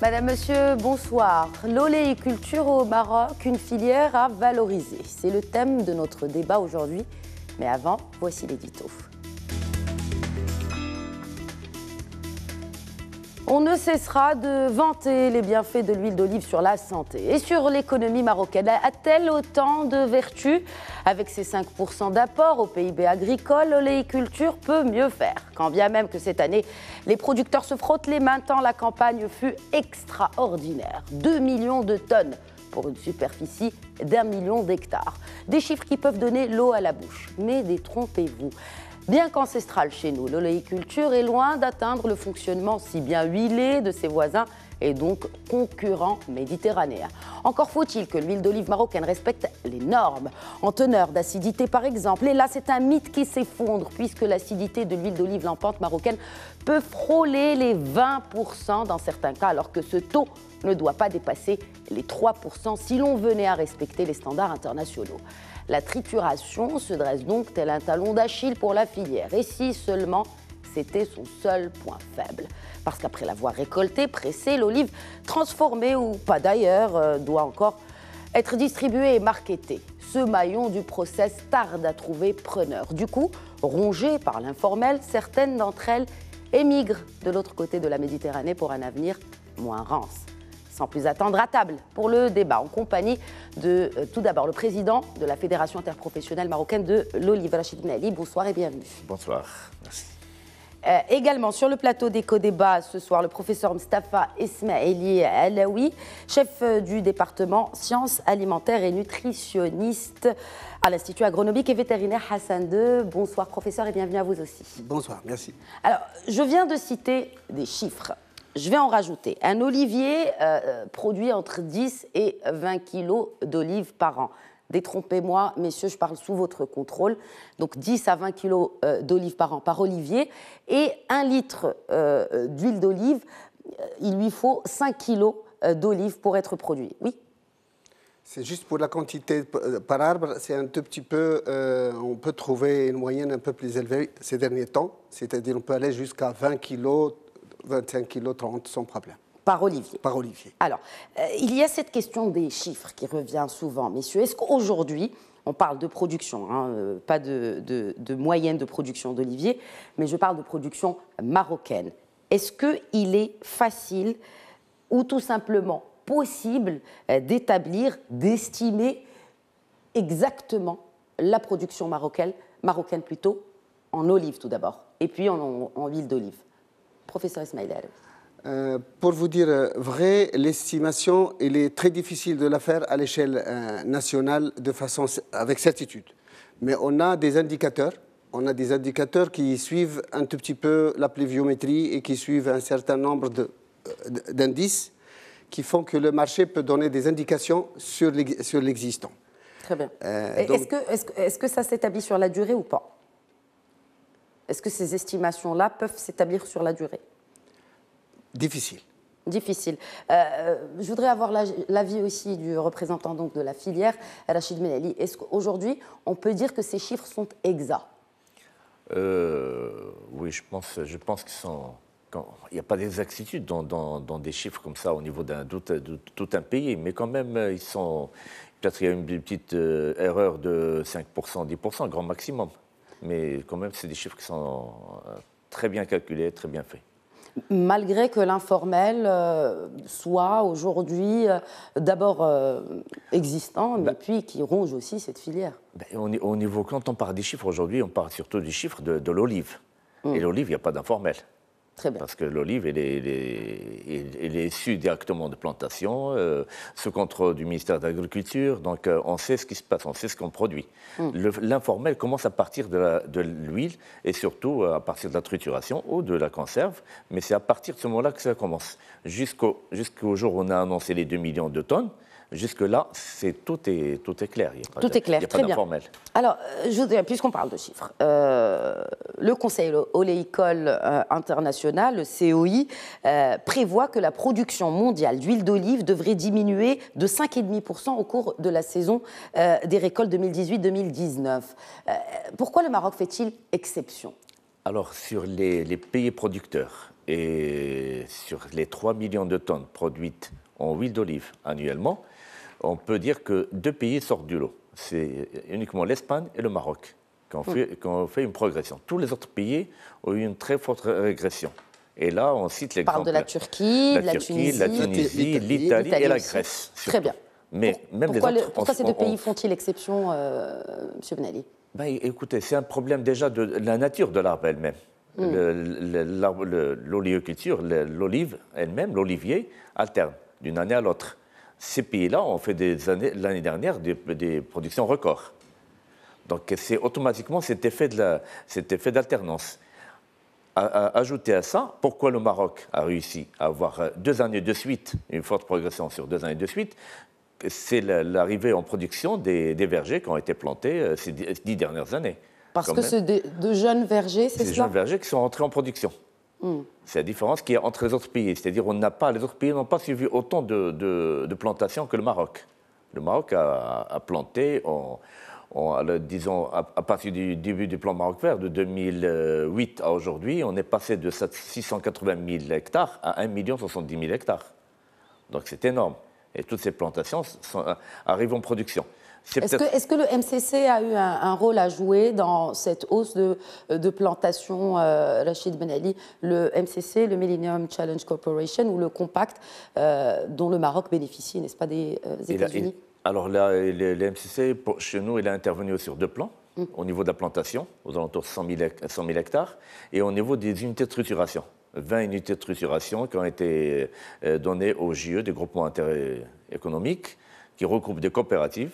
Madame, Monsieur, bonsoir. L'oléiculture au Maroc, une filière à valoriser. C'est le thème de notre débat aujourd'hui. Mais avant, voici l'édito. On ne cessera de vanter les bienfaits de l'huile d'olive sur la santé et sur l'économie marocaine. A-t-elle autant de vertus? Avec ses 5% d'apport au PIB agricole, l'oléiculture peut mieux faire. Quand bien même que cette année, les producteurs se frottent les mains tant la campagne fut extraordinaire. 2 millions de tonnes pour une superficie d'1 million d'hectares. Des chiffres qui peuvent donner l'eau à la bouche. Mais détrompez-vous. Bien qu'ancestrale chez nous, l'oléiculture est loin d'atteindre le fonctionnement si bien huilé de ses voisins et donc concurrents méditerranéens. Encore faut-il que l'huile d'olive marocaine respecte les normes en teneur d'acidité par exemple. Et là, c'est un mythe qui s'effondre puisque l'acidité de l'huile d'olive lampante marocaine peut frôler les 20% dans certains cas, alors que ce taux ne doit pas dépasser les 3% si l'on venait à respecter les standards internationaux. La trituration se dresse donc tel un talon d'Achille pour la filière. Et si seulement c'était son seul point faible. Parce qu'après l'avoir récoltée, pressée, l'olive, transformée ou pas d'ailleurs, doit encore être distribuée et marketée. Ce maillon du process tarde à trouver preneur. Du coup, rongées par l'informel, certaines d'entre elles émigrent de l'autre côté de la Méditerranée pour un avenir moins rance. Sans plus attendre, à table pour le débat, en compagnie de tout d'abord le président de la Fédération interprofessionnelle marocaine de l'olive, Rachid Benali. Bonsoir et bienvenue. Bonsoir, merci. Également sur le plateau d'éco-débat ce soir, le professeur Mstafa Esmaili Alaoui, chef du département sciences alimentaires et nutritionniste à l'Institut agronomique et vétérinaire Hassan II. Bonsoir professeur et bienvenue à vous aussi. Bonsoir, merci. Alors, je viens de citer des chiffres. Je vais en rajouter. Un olivier produit entre 10 et 20 kilos d'olives par an. Détrompez-moi, messieurs, je parle sous votre contrôle. Donc 10 à 20 kilos d'olives par an par olivier. Et 1 litre d'huile d'olive, il lui faut 5 kilos d'olives pour être produit. Oui ? C'est juste pour la quantité par arbre, c'est un tout petit peu, on peut trouver une moyenne un peu plus élevée ces derniers temps. C'est-à-dire on peut aller jusqu'à 20 kilos, 25 kilos, 30 sans problème. Par olivier. Par olivier. Alors, il y a cette question des chiffres qui revient souvent, messieurs. Est-ce qu'aujourd'hui, on parle de production, pas de moyenne de production d'olivier, mais je parle de production marocaine. Est-ce qu'il est facile ou tout simplement possible d'établir, d'estimer exactement la production marocaine plutôt, en olive tout d'abord, et puis en huile d'olive? Professeur Esmaili Alaoui. Pour vous dire vrai, l'estimation, il est très difficile de la faire à l'échelle nationale avec certitude. Mais on a des indicateurs. On a des indicateurs qui suivent un tout petit peu la pluviométrie et qui suivent un certain nombre d'indices qui font que le marché peut donner des indications sur l'existant. Très bien. Est-ce que ça s'établit sur la durée ou pas? Est-ce que ces estimations-là peuvent s'établir sur la durée? Difficile. Difficile. Je voudrais avoir l'avis aussi du représentant donc, de la filière, Rachid Benali. Est-ce qu'aujourd'hui, on peut dire que ces chiffres sont exacts? Oui, je pense qu'ils sont... Il n'y a pas d'exactitude dans des chiffres comme ça au niveau d'un tout un pays, mais quand même, ils sont... Peut-être qu'il y a une petite erreur de 5%, 10%, grand maximum. Mais quand même, c'est des chiffres qui sont très bien calculés, très bien faits. Malgré que l'informel soit aujourd'hui d'abord existant, mais puis qui ronge aussi cette filière. Au niveau, quand on parle des chiffres aujourd'hui, on parle surtout des chiffres de l'olive. Et l'olive, il n'y a pas d'informel. Très bien. Parce que l'olive, elle est issue directement de plantation, sous contrôle du ministère de l'Agriculture. Donc, on sait ce qui se passe, on sait ce qu'on produit. L'informel commence à partir de l'huile et surtout à partir de la trituration ou de la conserve. Mais c'est à partir de ce moment-là que ça commence. Jusqu'au jour où on a annoncé les 2 millions de tonnes. Jusque-là, tout est clair. Tout est clair, il y a très pas bien. d'informel. Alors, puisqu'on parle de chiffres, le Conseil oléicole international, le COI, prévoit que la production mondiale d'huile d'olive devrait diminuer de 5,5% au cours de la saison des récoltes 2018-2019. Pourquoi le Maroc fait-il exception? Alors, sur les pays producteurs, Et sur les 3 millions de tonnes produites en huile d'olive annuellement, on peut dire que 2 pays sortent du lot. C'est uniquement l'Espagne et le Maroc qui ont fait une progression. Tous les autres pays ont eu une très forte régression. Et là, on cite les grands. On parle de la Turquie, de la Tunisie, l'Italie et la Grèce. Surtout. Très bien. Mais pourquoi ces deux pays font-ils exception, M. Ben Ali? Écoutez, c'est un problème déjà de la nature de l'arbre elle-même. L'oléoculture, l'olive elle-même, l'olivier, alterne d'une année à l'autre. Ces pays-là ont fait l'année dernière des productions records. Donc c'est automatiquement cet effet d'alternance. Ajouter à ça, pourquoi le Maroc a réussi à avoir 2 années de suite, une forte progression sur 2 années de suite, c'est l'arrivée en production des vergers qui ont été plantés ces 10 dernières années. Parce que c'est de jeunes vergers, c'est ça? Des jeunes vergers qui sont entrés en production. C'est la différence qu'il y a entre les autres pays. C'est-à-dire les autres pays n'ont pas suivi autant de plantations que le Maroc. Le Maroc a planté, disons, à partir du début du plan Maroc vert, de 2008 à aujourd'hui, on est passé de 680 000 hectares à 1 070 000 hectares. Donc c'est énorme. Et toutes ces plantations arrivent en production. Est-ce que le MCC a eu un rôle à jouer dans cette hausse de plantation, Rachid Ben Ali, le MCC, le Millennium Challenge Corporation, ou le Compact dont le Maroc bénéficie, n'est-ce pas, des États-Unis? Alors là, le MCC, chez nous, il a intervenu sur 2 plans, au niveau de la plantation, aux alentours de 100 000 hectares, et au niveau des unités de structuration. 20 unités de structuration qui ont été données aux JE, des groupements d'intérêt économique, qui regroupent des coopératives.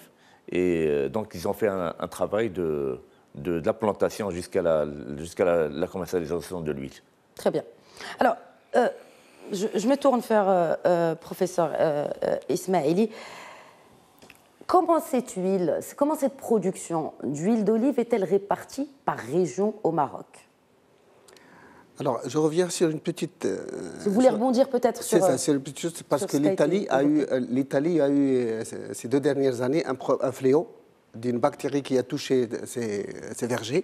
Et donc, ils ont fait un travail de la plantation jusqu'à la commercialisation de l'huile. Très bien. Alors, je me tourne vers professeur Ismaili. Comment cette production d'huile d'olive est-elle répartie par région au Maroc? Alors, je reviens sur une petite... vous voulez rebondir peut-être sur... C'est ça, c'est une petite chose, parce que l'Italie a eu, ces 2 dernières années, un fléau d'une bactérie qui a touché ces vergers.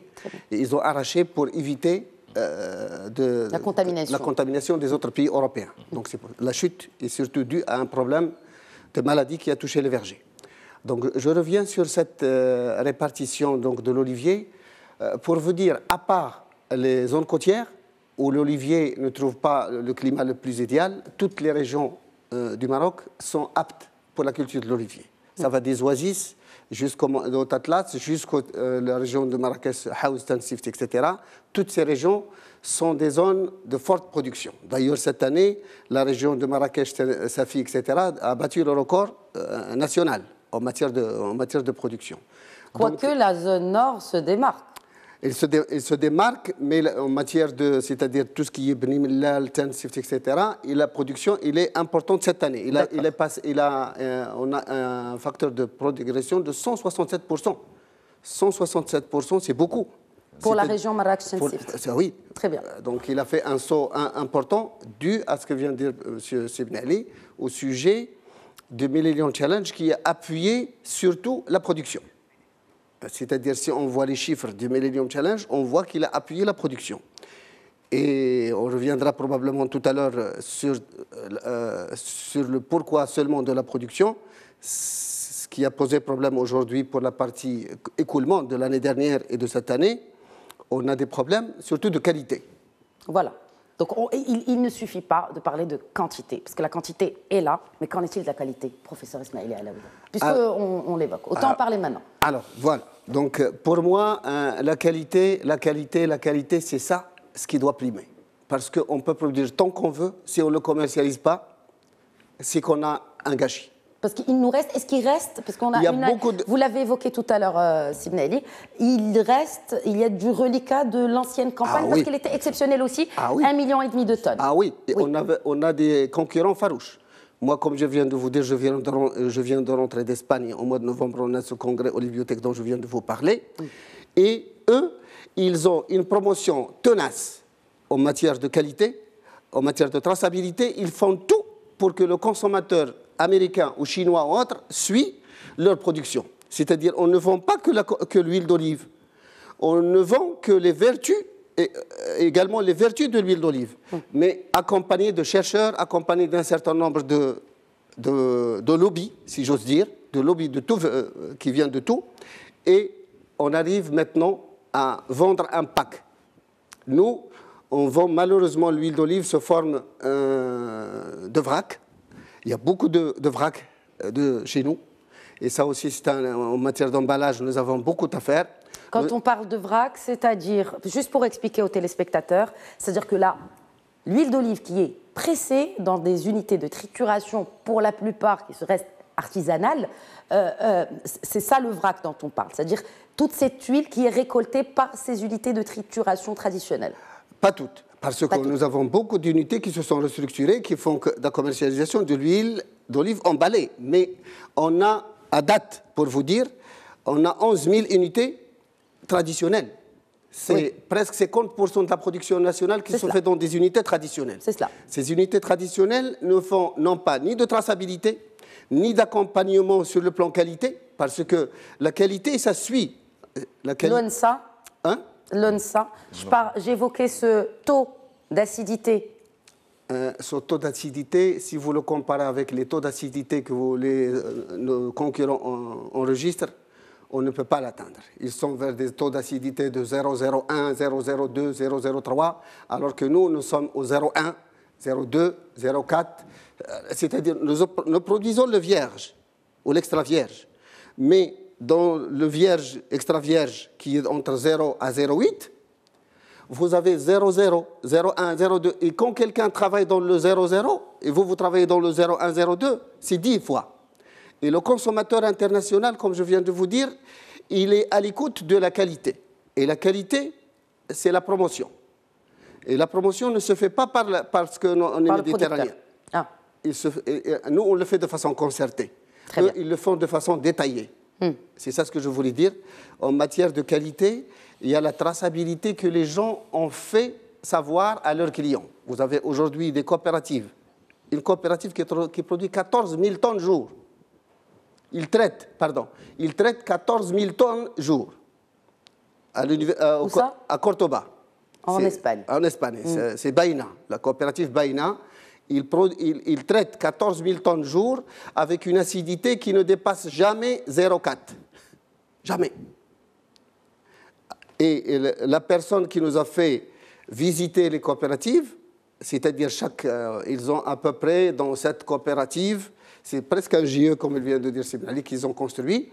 Et ils ont arraché pour éviter la contamination des autres pays européens. Donc, la chute est surtout due à un problème de maladie qui a touché les vergers. Donc, je reviens sur cette répartition donc, de l'olivier pour vous dire, à part les zones côtières, où l'olivier ne trouve pas le climat le plus idéal, toutes les régions du Maroc sont aptes pour la culture de l'olivier. Ça va des Oasis jusqu'au Tatlas, jusqu'à la région de Marrakech, Haouz, Tansift, etc. Toutes ces régions sont des zones de forte production. D'ailleurs, cette année, la région de Marrakech, Safi, etc. a battu le record national en matière de production. Quoique la zone nord se démarque. Il se démarque, mais en matière de, c'est-à-dire tout ce qui est Bni Mellal, Tansift, etc., la production est importante cette année. On a un facteur de progression de 167%. 167%, c'est beaucoup. Pour la région Marrakech-Tansift. Oui. Très bien. Donc il a fait un saut important dû à ce que vient de dire M. Sibnali au sujet du Millennium Challenge qui a appuyé surtout la production. C'est-à-dire, si on voit les chiffres du Millennium Challenge, on voit qu'il a appuyé la production. Et on reviendra probablement tout à l'heure sur le pourquoi seulement de la production, ce qui a posé problème aujourd'hui pour la partie écoulement de l'année dernière et de cette année. On a des problèmes, surtout de qualité. Voilà. Donc, il ne suffit pas de parler de quantité, parce que la quantité est là, mais qu'en est-il de la qualité, professeur Ismaili Alaoui, puisqu'on l'évoque. Autant en parler maintenant. Alors, voilà. Donc, pour moi, la qualité, c'est ça ce qui doit primer. Parce qu'on peut produire tant qu'on veut, si on ne le commercialise pas, c'est qu'on a un gâchis. Parce qu'il nous reste, est-ce qu'il reste, parce qu'on a, vous l'avez évoqué tout à l'heure, Sibnali, il y a du reliquat de l'ancienne campagne, parce qu'elle était exceptionnelle aussi, 1,5 million de tonnes. Ah oui, et on a des concurrents farouches. Moi, comme je viens de vous dire, je viens de rentrer d'Espagne. Au mois de novembre, on a ce congrès Oliviotech dont je viens de vous parler. Et eux, ils ont une promotion tenace en matière de qualité, en matière de traçabilité. Ils font tout pour que le consommateur américain ou chinois ou autre suit leur production. C'est-à-dire, on ne vend pas que l'huile d'olive. On ne vend que les vertus et également les vertus de l'huile d'olive, mais accompagné de chercheurs, accompagné d'un certain nombre de lobbies, si j'ose dire, de lobbies de tout, qui viennent de tout, et on arrive maintenant à vendre un pack. Nous, on vend malheureusement l'huile d'olive sous forme de vrac. Il y a beaucoup de vrac chez nous, et ça aussi, en matière d'emballage, nous avons beaucoup à faire. Quand on parle de vrac, c'est-à-dire, juste pour expliquer aux téléspectateurs, c'est-à-dire que là, l'huile d'olive qui est pressée dans des unités de trituration, pour la plupart qui se restent artisanales, c'est ça le vrac dont on parle, c'est-à-dire toute cette huile qui est récoltée par ces unités de trituration traditionnelles. Pas toutes, parce que nous avons beaucoup d'unités qui se sont restructurées, qui font de la commercialisation de l'huile d'olive emballée. Mais on a, à date, pour vous dire, on a 11 000 unités traditionnelles. C'est presque 50% de la production nationale qui se fait dans des unités traditionnelles. C'est cela. Ces unités traditionnelles ne font non pas ni de traçabilité, ni d'accompagnement sur le plan qualité, parce que la qualité, ça suit. L'ONSA, hein? L'ONSA, j'évoquais ce taux d'acidité. Ce taux d'acidité, si vous le comparez avec les taux d'acidité que nos concurrents enregistrent, on ne peut pas l'atteindre. Ils sont vers des taux d'acidité de 0,01, 0,02, 0,03, alors que nous sommes au 0,1, 0,2, 0,4. C'est-à-dire, nous produisons le vierge ou l'extra vierge. Mais dans le vierge, extra vierge, qui est entre 0 à 0,8, vous avez 0,0, 0,1, 0,2. Et quand quelqu'un travaille dans le 0,0 et vous travaillez dans le 0,1, 0,2, c'est 10 fois. Et le consommateur international, comme je viens de vous dire, il est à l'écoute de la qualité. Et la qualité, c'est la promotion. Et la promotion ne se fait pas parce qu'on est méditerranéen. Nous, on le fait de façon concertée. Eux, ils le font de façon détaillée. C'est ça ce que je voulais dire. En matière de qualité, il y a la traçabilité que les gens ont fait savoir à leurs clients. Vous avez aujourd'hui des coopératives. Une coopérative qui produit 14 000 tonnes jour. Ils traitent 14 000 tonnes jour. Où ça ? À Cordoba. En Espagne. En Espagne. C'est Baïna, la coopérative Baïna. Il traite 14 000 tonnes jour avec une acidité qui ne dépasse jamais 0,4. Jamais. Et la personne qui nous a fait visiter les coopératives, c'est-à-dire ils ont à peu près dans cette coopérative, c'est presque un GIE, comme il vient de dire Sibnali, qu'ils ont construit,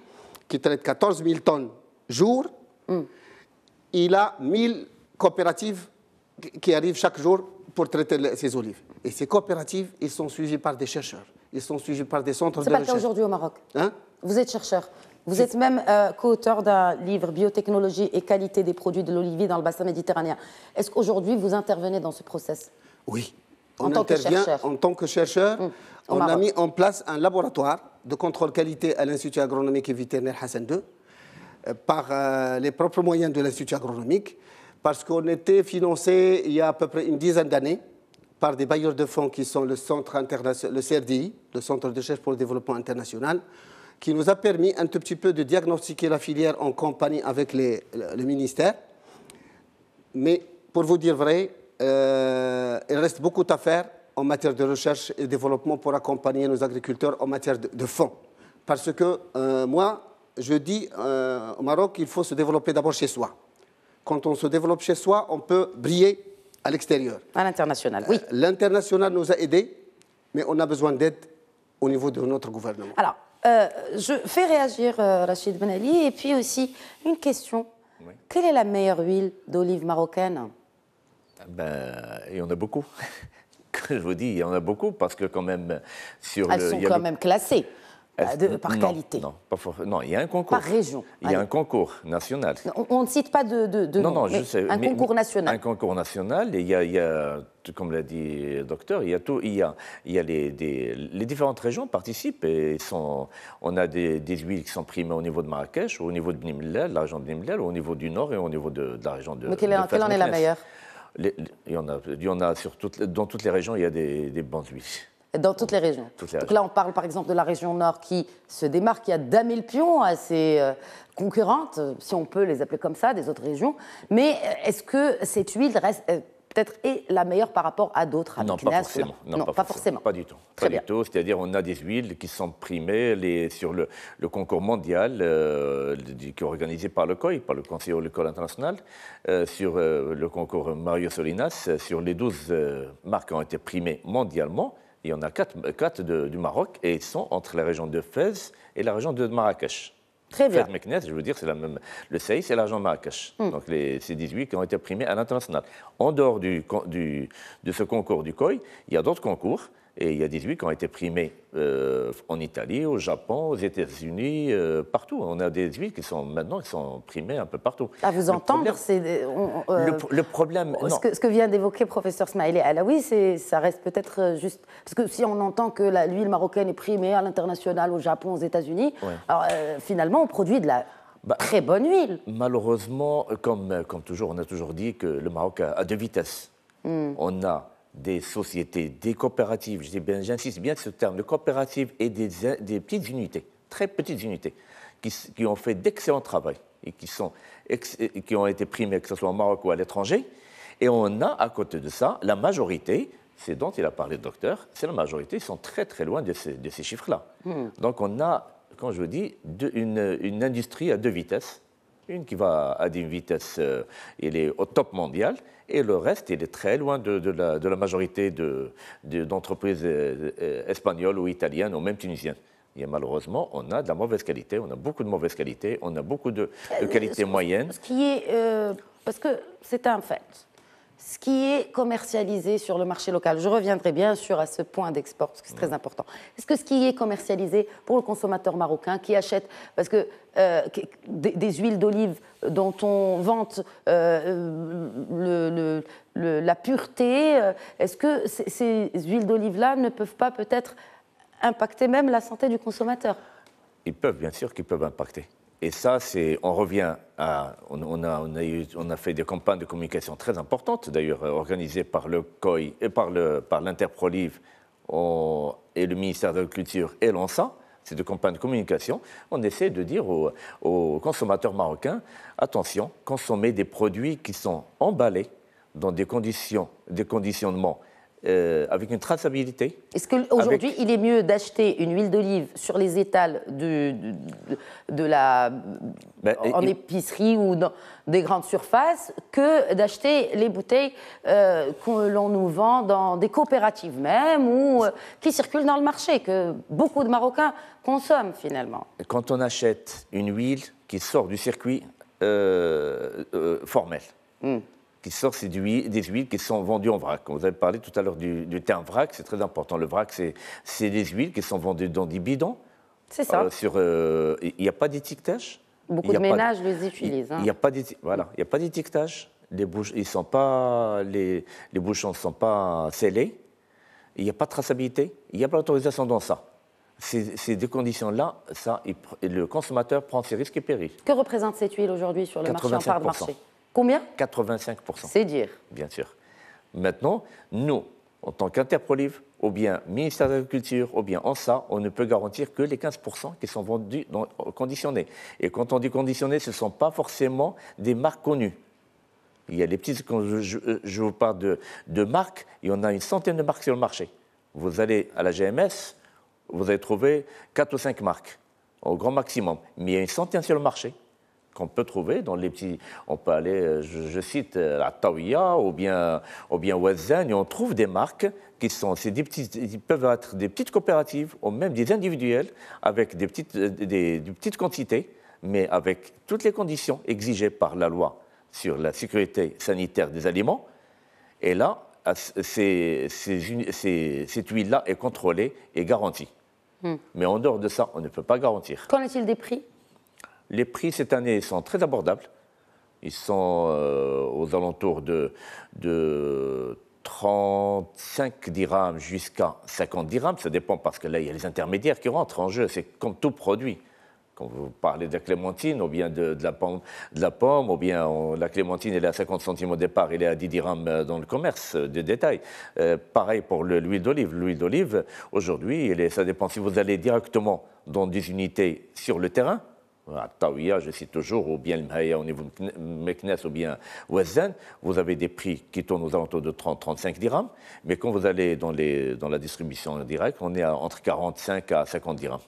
qui traite 14 000 tonnes jour. Il a 1000 coopératives qui arrivent chaque jour pour traiter ces olives. Et ces coopératives, ils sont suivis par des chercheurs. Ils sont suivis par des centres de recherche. C'est pas le cas aujourd'hui au Maroc. Hein? Vous êtes chercheur. Vous êtes même co-auteur d'un livre « Biotechnologie et qualité des produits de l'olivier dans le bassin méditerranéen ». Est-ce qu'aujourd'hui, vous intervenez dans ce process? Oui. En tant que chercheur. En tant que chercheur, on a mis en place un laboratoire de contrôle qualité à l'Institut agronomique et vétérinaire Hassan II par les propres moyens de l'Institut agronomique, parce qu'on était financé il y a à peu près une dizaine d'années par des bailleurs de fonds qui sont le CRDI, le Centre de recherche pour le développement international, qui nous a permis un tout petit peu de diagnostiquer la filière en compagnie avec le ministère. Mais pour vous dire vrai, il reste beaucoup à faire en matière de recherche et développement pour accompagner nos agriculteurs en matière de fonds. Parce que moi, je dis au Maroc, il faut se développer d'abord chez soi. Quand on se développe chez soi, on peut briller à l'extérieur. À l'international, oui. L'international nous a aidés, mais on a besoin d'aide au niveau de notre gouvernement. Alors, je fais réagir Rachid Ben Ali, et puis aussi une question. Oui. Quelle est la meilleure huile d'olive marocaine? Il y en a beaucoup. Je vous dis, il y en a beaucoup, parce que quand même... Elles sont quand même classées. Par qualité. Non, il y a un concours. Par région. Il y a un concours national. On ne cite pas de non, je sais. Un concours national. Un concours national, et il y a comme l'a dit le docteur, il y a les différentes régions participent, et on a des huiles qui sont primées au niveau de Marrakech, au niveau de Bni Mellal, la région de Bni Mellal, au niveau du nord et au niveau de la région de... Mais quelle en est la meilleure? Il y en a dans toutes les régions, il y a des bonnes huiles. Dans toutes les régions. Donc là, on parle par exemple de la région Nord qui se démarque, qui a damé le pion à ses concurrentes, si on peut les appeler comme ça, des autres régions. Mais est-ce que cette huile reste peut-être la meilleure par rapport à d'autres? Non, pas forcément. Non, pas forcément. Pas du tout. Très pas bien. du tout. C'est-à-dire, on a des huiles qui sont primées sur le concours mondial qui est organisé par le COI, par le Conseil agricole international, sur le concours Mario Solinas. Sur les 12 marques qui ont été primées mondialement, il y en a 4 du Maroc et ils sont entre la région de Fès et la région de Marrakech. Très bien. Fès Meknès, je veux dire, c'est la même. Le CEI, c'est la région de Marrakech. Donc, c'est 18 qui ont été primés à l'international. En dehors de ce concours du COI, il y a d'autres concours. Et il y a 18 qui ont été primés en Italie, au Japon, aux États-Unis, partout. On a des huiles qui sont primées un peu partout. À vous entendre, c'est... le problème... Ce que vient d'évoquer professeur Smaïli Alaoui, ça reste peut-être juste... Parce que si on entend que l'huile marocaine est primée à l'international, au Japon, aux États-Unis, ouais. Alors, finalement, on produit de la très bonne huile. Malheureusement, comme toujours, on a toujours dit que le Maroc a deux vitesses. On a des sociétés, des coopératives, j'insiste bien sur ce terme, de coopératives et des petites unités, très petites unités, qui ont fait d'excellents travail et qui ont été primées, que ce soit au Maroc ou à l'étranger. Et on a, à côté de ça, la majorité, c'est dont il a parlé le docteur, c'est la majorité, ils sont très très loin de ces chiffres-là. Donc on a, comme je vous dis, une industrie à deux vitesses. Une qui va à une vitesse, il est au top mondial, et le reste, il est très loin de la majorité d'entreprises espagnoles ou italiennes ou même tunisiennes. Et malheureusement, on a de la mauvaise qualité, on a beaucoup de mauvaise qualité, on a beaucoup de qualité moyenne. Ce qui est, parce que c'est un fait, ce qui est commercialisé sur le marché local, je reviendrai bien sûr à ce point d'export, parce que c'est très important. Est-ce que ce qui est commercialisé pour le consommateur marocain qui achète, parce que des huiles d'olive dont on vante la pureté, est-ce que ces huiles d'olive-là ne peuvent pas peut-être impacter même la santé du consommateur? Ils peuvent, bien sûr qu'ils peuvent impacter. Et ça, on revient à... On a fait des campagnes de communication très importantes, d'ailleurs organisées par le COI et par l'Interprolive et le ministère de l'Agriculture et l'ONSA. C'est des campagnes de communication. On essaie de dire aux consommateurs marocains, attention, consommez des produits qui sont emballés dans des conditionnements avec une traçabilité. Est-ce qu'aujourd'hui, il est mieux d'acheter une huile d'olive sur les étals en épicerie ou dans des grandes surfaces que d'acheter les bouteilles que l'on nous vend dans des coopératives même ou qui circulent dans le marché, que beaucoup de Marocains consomment finalement? Quand on achète une huile qui sort du circuit formel, qui sort, c'est des huiles qui sont vendues en vrac. Vous avez parlé tout à l'heure du terme vrac, c'est très important. Le vrac, c'est des huiles qui sont vendues dans des bidons. C'est ça. Il n'y a pas d'étiquetage. Beaucoup de ménages les utilisent. Il n'y a pas d'étiquetage. Les bouchons ne sont pas scellés. Il n'y a pas de traçabilité. Il n'y a pas d'autorisation dans ça. Ces deux conditions-là, le consommateur prend ses risques et périls. Que représente cette huile aujourd'hui sur le marché, en part de marché? Combien? 85%. C'est dire. Bien sûr. Maintenant, nous, en tant qu'Interprolive, ou bien ministère de l'Agriculture, ou bien ONSA, on ne peut garantir que les 15% qui sont vendus conditionnés. Et quand on dit conditionnés, ce ne sont pas forcément des marques connues. Il y a les petites, quand je vous parle de marques, il y en a une centaine de marques sur le marché. Vous allez à la GMS, vous allez trouver 4 ou 5 marques, au grand maximum. Mais il y a une centaine sur le marché qu'on peut trouver dans les petits... On peut aller, je cite, à Taouia ou bien Ouazzane, et on trouve des marques qui peuvent être des petites coopératives ou même des individuels avec des petites quantités, mais avec toutes les conditions exigées par la loi sur la sécurité sanitaire des aliments. Et là, cette huile-là est contrôlée et garantie. Mais en dehors de ça, on ne peut pas garantir. Qu'en est-il des prix? Les prix cette année sont très abordables. Ils sont aux alentours de 35 dirhams jusqu'à 50 dirhams. Ça dépend parce que là, il y a les intermédiaires qui rentrent en jeu. C'est comme tout produit. Quand vous parlez de la clémentine, ou bien de la pomme, ou bien la clémentine, elle est à 50 centimes au départ, elle est à 10 dirhams dans le commerce de détail. Pareil pour l'huile d'olive. L'huile d'olive, aujourd'hui, ça dépend si vous allez directement dans des unités sur le terrain, à Taouia, je cite toujours, ou bien le Mhaya au niveau de Meknes ou bien Ouazzane, vous avez des prix qui tournent aux alentours de 30-35 dirhams, mais quand vous allez dans la distribution directe, on est entre 45 à 50 dirhams.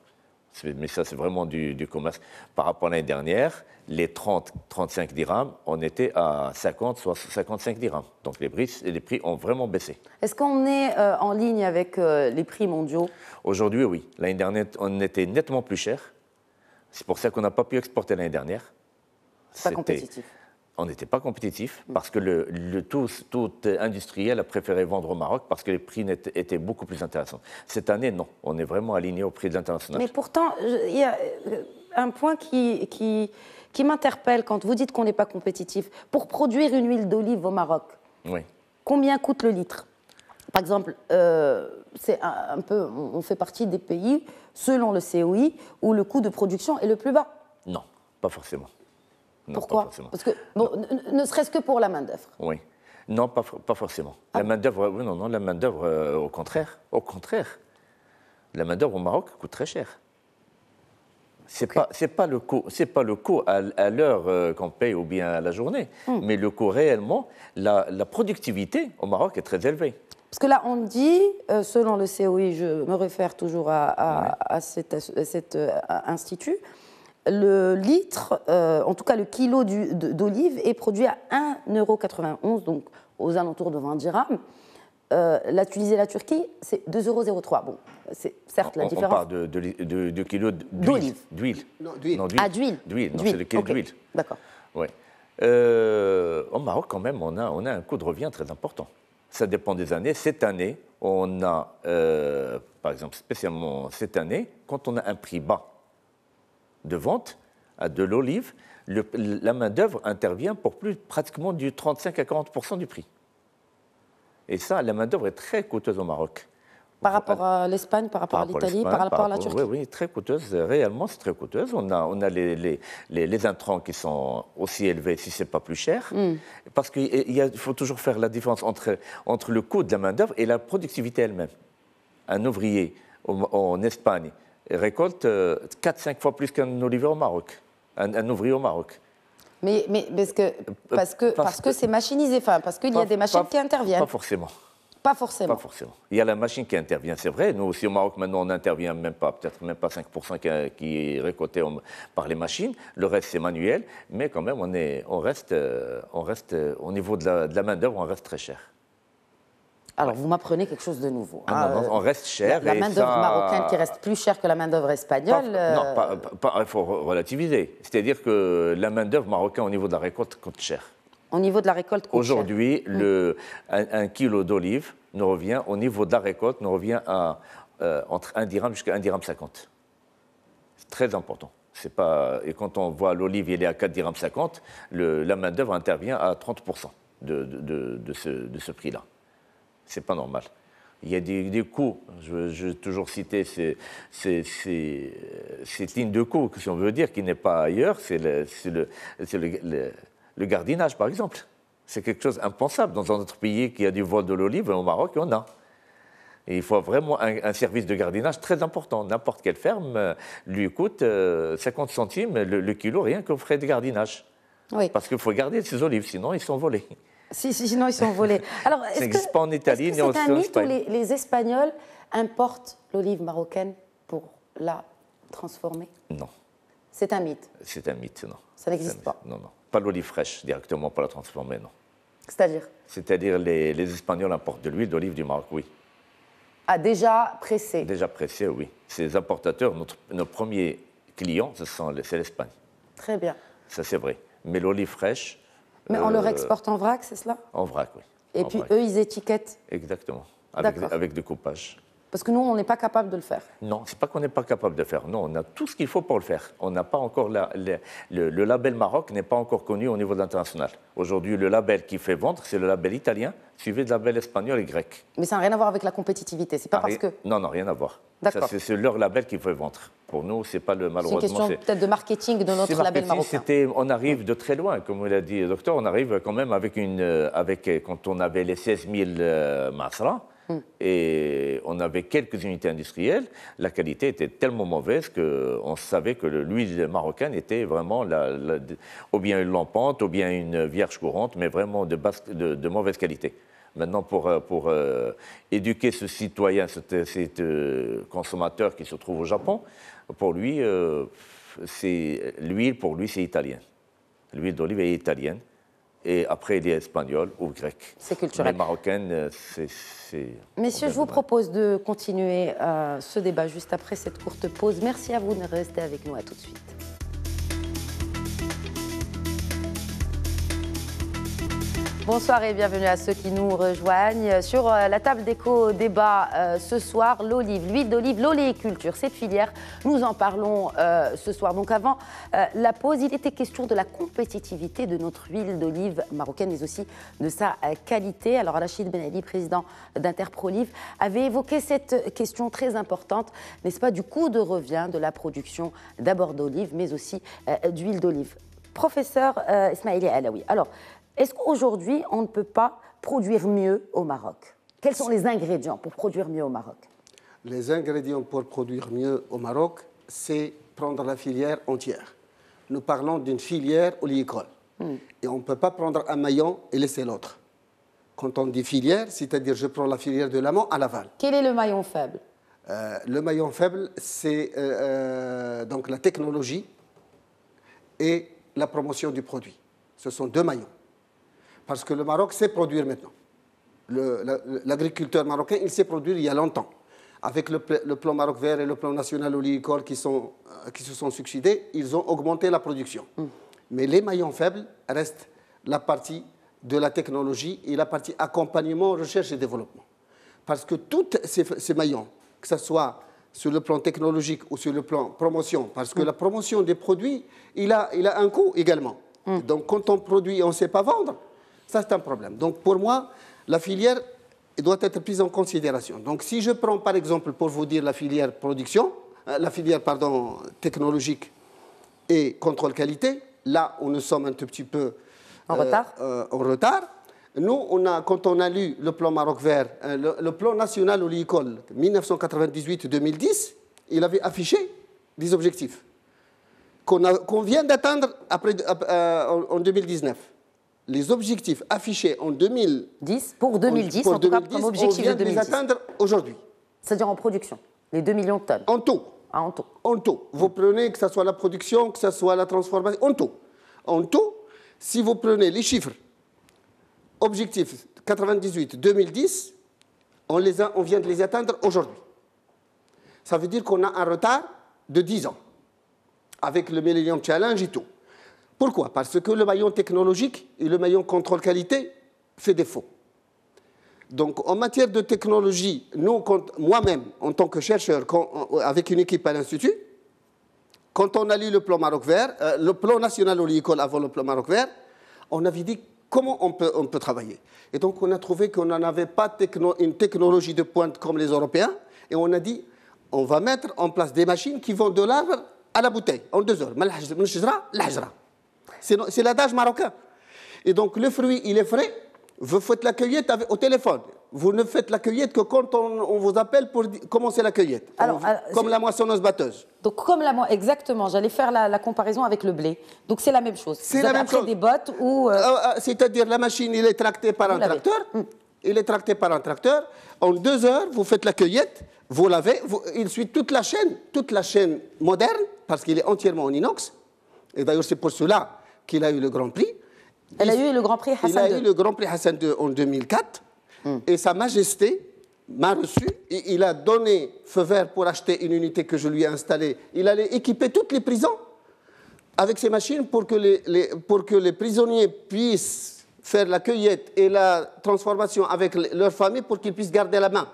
Mais ça, c'est vraiment du commerce. Par rapport à l'année dernière, les 30-35 dirhams, on était à 50, soit 55 dirhams. Donc les prix ont vraiment baissé. Est-ce qu'on est en ligne avec les prix mondiaux? Aujourd'hui, oui. L'année dernière, on était nettement plus cher. C'est pour ça qu'on n'a pas pu exporter l'année dernière. C'est pas compétitif. On n'était pas compétitif parce que tout industriel a préféré vendre au Maroc parce que les prix étaient beaucoup plus intéressants. Cette année, non. On est vraiment aligné au prix de l'international. Mais pourtant, il y a un point qui m'interpelle quand vous dites qu'on n'est pas compétitif. Pour produire une huile d'olive au Maroc, oui. Combien coûte le litre? Par exemple, c'est un peu, on fait partie des pays, selon le COI, où le coût de production est le plus bas. Non, pas forcément. Non, pourquoi? Parce que, bon, ne serait-ce que pour la main-d'œuvre. Oui. Non, pas forcément. La main-d'œuvre, non, la main-d'œuvre, au contraire. La main-d'œuvre au Maroc coûte très cher. C'est pas le coût à l'heure qu'on paye ou bien à la journée, mais le coût réellement, la productivité au Maroc est très élevée. Parce que là, on dit, selon le COI, je me réfère toujours à cet institut, le litre, en tout cas le kilo d'olive est produit à 1,91 €, donc aux alentours de 20 dirhams. La Tunisie et la Turquie, c'est 2,03 €. Bon, c'est certes la différence. On parle de kilos d'huile. Non, d'huile. Ah, d'huile. Non, c'est le kilo d'huile. D'accord. Oui. Au Maroc, quand même, on a un coût de revient très important. Ça dépend des années. Cette année, on a, par exemple, spécialement cette année, quand on a un prix bas de vente de l'olive, la main-d'œuvre intervient pour pratiquement du 35 à 40% du prix. Et ça, la main-d'œuvre est très coûteuse au Maroc. Par rapport à l'Espagne, par rapport à l'Italie, par rapport à la Turquie? Oui, très coûteuse. Réellement, c'est très coûteuse. On a les intrants qui sont aussi élevés si ce n'est pas plus cher. Parce qu'il faut toujours faire la différence entre le coût de la main-d'œuvre et la productivité elle-même. Un ouvrier en Espagne récolte 4-5 fois plus qu'un olivier au Maroc, un ouvrier au Maroc. Mais parce que c'est machinisé, parce qu'il y a des machines qui interviennent. Pas forcément. Pas forcément. Pas forcément. Il y a la machine qui intervient, c'est vrai. Nous aussi au Maroc, maintenant, on n'intervient peut-être même pas 5% qui est récolté par les machines. Le reste, c'est manuel. Mais quand même, on reste au niveau de la main-d'œuvre, on reste très cher. Alors, vous m'apprenez quelque chose de nouveau. Non, on reste cher. La main-d'œuvre marocaine qui reste plus chère que la main-d'œuvre espagnole. Il faut relativiser. C'est-à-dire que la main-d'œuvre marocaine au niveau de la récolte coûte cher. Au niveau de la récolte coûte cher. Aujourd'hui, un kilo d'olive nous revient, au niveau de la récolte, nous revient à entre 1 dirham jusqu'à 1,50 dirham. C'est très important. Et quand on voit l'olive, il est à 4,50 dirhams, la main-d'œuvre intervient à 30% de ce prix-là. C'est pas normal. Il y a des coûts, je vais toujours citer cette ligne de coûts, si on veut dire, qui n'est pas ailleurs, c'est le gardinage, par exemple. C'est quelque chose d'impensable dans un autre pays qui a du vol de l'olive, au Maroc, on a. Et il faut vraiment un service de gardinage très important. N'importe quelle ferme lui coûte 50 centimes le kilo, rien qu'aux frais de gardinage. Oui. Parce qu'il faut garder ses olives, sinon ils sont volés. Sinon, ils sont volés. Alors, ça n'existe pas en Italie ni en Espagne. C'est un mythe où les Espagnols importent l'olive marocaine pour la transformer? Non. C'est un mythe? C'est un mythe, non. Ça n'existe pas? Non. Pas l'olive fraîche, directement, pour la transformer, non. C'est-à-dire? C'est-à-dire les Espagnols importent de l'huile d'olive du Maroc, oui. Ah, déjà pressée? Déjà pressée, oui. Ces importateurs, nos premiers clients, c'est l'Espagne. Très bien. Ça, c'est vrai. Mais l'olive fraîche... Mais on leur exporte en vrac, c'est cela? En vrac, oui. Et puis eux, ils étiquettent? Exactement. Avec découpage. Parce que nous, on n'est pas capable de le faire. Non, ce n'est pas qu'on n'est pas capable de le faire. Non, on a tout ce qu'il faut pour le faire. On n'a pas encore le label Maroc n'est pas encore connu au niveau international. Aujourd'hui, le label qui fait vendre, c'est le label italien, suivi de label espagnol et grec. Mais ça n'a rien à voir avec la compétitivité. C'est pas parce que... Non, non, rien à voir. D'accord. C'est leur label qui fait vendre. Pour nous, c'est pas le malheureusement. C'est une question peut-être de marketing de notre label marocain. On arrive de très loin, comme l'a dit le docteur. On arrive quand même avec quand on avait les 16 000 Masra. Et on avait quelques unités industrielles, la qualité était tellement mauvaise qu'on savait que l'huile marocaine était vraiment ou bien une lampante, ou bien une vierge courante, mais vraiment de mauvaise qualité. Maintenant, pour éduquer ce citoyen, cet consommateur qui se trouve au Japon, pour lui, l'huile, pour lui, c'est italien. L'huile d'olive est italienne. Et après, il est espagnol ou grec. C'est culturel. Mais marocaine, c'est... Messieurs, je vous propose de continuer ce débat juste après cette courte pause. Merci à vous de rester avec nous. À tout de suite. Bonsoir et bienvenue à ceux qui nous rejoignent. Sur la table d'éco-débat ce soir, l'olive, l'huile d'olive, l'oléiculture, cette filière, nous en parlons ce soir. Donc avant la pause, il était question de la compétitivité de notre huile d'olive marocaine, mais aussi de sa qualité. Alors Rachid Ben Ali, président d'Interprolive, avait évoqué cette question très importante, n'est-ce pas, du coût de revient de la production d'abord d'olive, mais aussi d'huile d'olive. Professeur Ismaili Alaoui, alors, est-ce qu'aujourd'hui, on ne peut pas produire mieux au Maroc? Quels sont les ingrédients pour produire mieux au Maroc? Les ingrédients pour produire mieux au Maroc, c'est prendre la filière entière. Nous parlons d'une filière oléicole. Et on ne peut pas prendre un maillon et laisser l'autre. Quand on dit filière, c'est-à-dire je prends la filière de l'amont à l'aval. Quel est le maillon faible? Le maillon faible, c'est donc la technologie et la promotion du produit. Ce sont deux maillons. Parce que le Maroc sait produire maintenant. L'agriculteur marocain, il sait produire il y a longtemps. Avec le plan Maroc vert et le plan national oléicole qui se sont succédés, ils ont augmenté la production. Mais les maillons faibles restent la partie de la technologie et la partie accompagnement, recherche et développement. Parce que tous ces maillons, que ce soit sur le plan technologique ou sur le plan promotion, parce que la promotion des produits, il a un coût également. Donc quand on produit et on ne sait pas vendre, ça, c'est un problème. Donc, pour moi, la filière doit être prise en considération. Donc, si je prends, par exemple, pour vous dire la filière technologique et contrôle qualité, là où nous sommes un tout petit peu en retard. Nous, quand on a lu le plan Maroc vert, le plan national oléicole 1998-2010, il avait affiché des objectifs qu'on vient d'atteindre en 2019. Les objectifs affichés en 2010, pour 2010, en tout cas comme objectif de 2010. On vient de les atteindre aujourd'hui. C'est-à-dire en production, les 2 millions de tonnes. En tout. Ah, en tout. En tout. Vous prenez que ce soit la production, que ce soit la transformation, en tout. En tout, si vous prenez les chiffres, objectifs 98-2010, on vient de les atteindre aujourd'hui. Ça veut dire qu'on a un retard de 10 ans, avec le Millennium Challenge et tout. Pourquoi? Parce que le maillon technologique et le maillon contrôle qualité fait défaut. Donc, en matière de technologie, moi-même, en tant que chercheur, avec une équipe à l'Institut, quand on a lu le plan Maroc vert, le plan national oléicole avant le plan Maroc vert, on avait dit comment on peut travailler. Et donc, on a trouvé qu'on n'en avait pas une technologie de pointe comme les Européens, et on a dit, on va mettre en place des machines qui vont de l'arbre à la bouteille, en 2 heures. C'est l'adage marocain. Et donc, le fruit, il est frais. Vous faites la cueillette au téléphone. Vous ne faites la cueillette que quand on vous appelle pour commencer la cueillette. Comme la moissonneuse-batteuse. Donc, exactement. J'allais faire la comparaison avec le blé. Donc, c'est la même chose. C'est la même chose. Des bottes ou... C'est-à-dire, la machine, il est tractée par un tracteur. Il est tracté par un tracteur. En 2 heures, vous faites la cueillette, vous lavez. Il suit toute la chaîne moderne, parce qu'il est entièrement en inox. Et d'ailleurs, c'est pour cela qu'il a eu le Grand Prix. Il a eu le Grand Prix Hassan II. Il a eu le Grand Prix Hassan II en 2004. Et Sa Majesté m'a reçu. Et il a donné feu vert pour acheter une unité que je lui ai installée. Il allait équiper toutes les prisons avec ces machines pour que les prisonniers puissent faire la cueillette et la transformation avec leur famille pour qu'ils puissent garder la main.